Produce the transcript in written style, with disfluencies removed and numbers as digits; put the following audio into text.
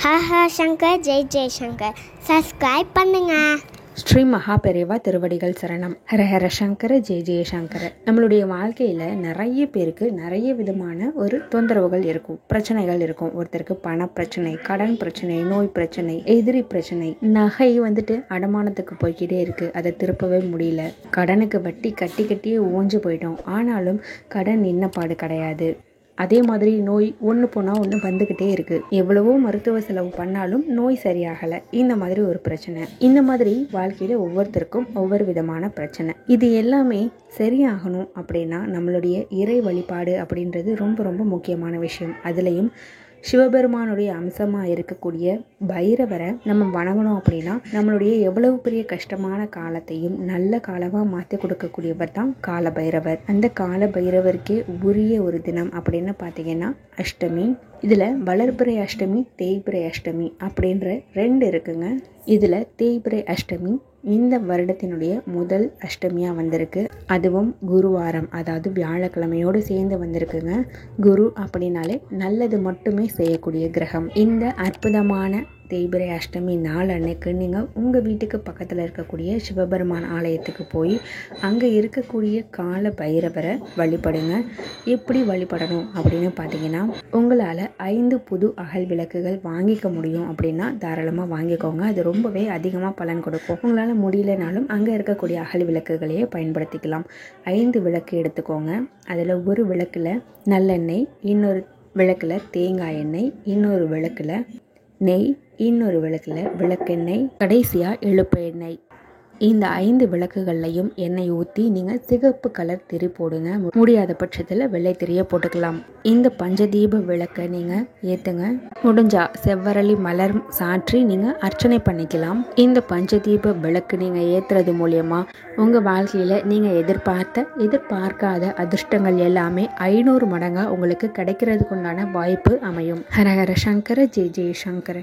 Hara Shankar Jai Jaishankar. Subscribe பண்ணுங்க. ஸ்ரீ மகா பெரியவா திருவடிகள் சரணம். ஹர ஹர சங்கர ஜெய் ஜெயசங்கர. நம்மளுடைய வாழ்க்கையில் நிறைய பேருக்கு நிறைய விதமான ஒரு தொந்தரவுகள் இருக்கும், பிரச்சனைகள் இருக்கும். ஒருத்தருக்கு பண பிரச்சனை, கடன் பிரச்சனை, நோய் பிரச்சனை, எதிரி பிரச்சனை, நகை அடமானத்துக்கு போய்கிட்டே இருக்கு, அதை திருப்பவே முடியல. கடனுக்கு வட்டி கட்டி கட்டியே ஓஞ்சு போயிட்டோம், ஆனாலும் கடன் நின்னப்பாடு கிடையாது. அதே மாதிரி நோய் ஒன்று போனால் ஒன்று வந்துக்கிட்டே இருக்குது. எவ்வளவோ மருத்துவ செலவு பண்ணாலும் நோய் சரியாகலை. இந்த மாதிரி ஒரு பிரச்சனை. இந்த மாதிரி வாழ்க்கையில் ஒவ்வொருத்தருக்கும் ஒவ்வொரு விதமான பிரச்சனை. இது எல்லாமே சரியாகணும் அப்படின்னா நம்மளுடைய இறை வழிபாடு அப்படின்றது ரொம்ப ரொம்ப முக்கியமான விஷயம். அதுலேயும் சிவபெருமானுடைய அம்சமாக இருக்கக்கூடிய பைரவரை நம்ம வணங்கணும் அப்படின்னா நம்மளுடைய எவ்வளவு பெரிய கஷ்டமான காலத்தையும் நல்ல காலமாக மாற்றி கொடுக்கக்கூடியவர் தான் கால பைரவர். அந்த கால பைரவருக்கே உரிய ஒரு தினம் அப்படின்னு பார்த்தீங்கன்னா அஷ்டமி. இதில் வளர்பிறை அஷ்டமி, தேய்பிறை அஷ்டமி அப்படின்ற 2 இருக்குங்க. இதில் தேய்பிறை அஷ்டமி இந்த வருடத்தினுடைய முதல் அஷ்டமியாக வந்திருக்கு. அதுவும் குருவாரம், அதாவது வியாழக்கிழமையோடு சேர்ந்து வந்திருக்குங்க. குரு அப்படின்னாலே நல்லது மட்டுமே செய்யக்கூடிய கிரகம். இந்த அற்புதமான தேய்பிறை அஷ்டமி நாள் அன்னைக்கு நீங்கள் உங்கள் வீட்டுக்கு பக்கத்தில் இருக்கக்கூடிய சிவபெருமான் ஆலயத்துக்கு போய் அங்கே இருக்கக்கூடிய கால பைரவரை வழிபடுங்க. எப்படி வழிபடணும் அப்படின்னு பார்த்தீங்கன்னா, உங்களால் 5 புது அகல் விளக்குகள் வாங்கிக்க முடியும் அப்படின்னா தாராளமாக வாங்கிக்கோங்க. அது ரொம்பவே அதிகமாக பலன் கொடுக்கும். உங்களால் முடியலனாலும் அங்கே இருக்கக்கூடிய அகல் விளக்குகளையே பயன்படுத்திக்கலாம். 5 விளக்கு எடுத்துக்கோங்க. அதில் ஒரு விளக்கில் நல்லெண்ணெய், இன்னொரு விளக்கில் தேங்காய் எண்ணெய், இன்னொரு விளக்கில் நெய், இன்னொரு விளக்கில் விளக்கெண்ணெய், கடைசியாக எழுப்பு எண்ணெய். இந்த 5 விளக்குகள்லையும் எண்ணெய் ஊற்றி நீங்கள் சிகப்பு கலர் திரி போடுங்க. முடியாத பட்சத்தில் வெள்ளை திரியை போட்டுக்கலாம். இந்த பஞ்சதீப விளக்கை நீங்கள் ஏற்றுங்க. முடிஞ்சா செவ்வரளி மலர் சாற்றி நீங்கள் அர்ச்சனை பண்ணிக்கலாம். இந்த பஞ்சதீப விளக்கு நீங்கள் ஏற்றுறது மூலயமா உங்கள் வாழ்க்கையில் நீங்கள் எதிர்பார்க்காத அதிர்ஷ்டங்கள் எல்லாமே 500 மடங்காக உங்களுக்கு கிடைக்கிறதுக்குண்டான வாய்ப்பு அமையும். ஹர ஹர சங்கர ஜெய் ஜெய் சங்கர.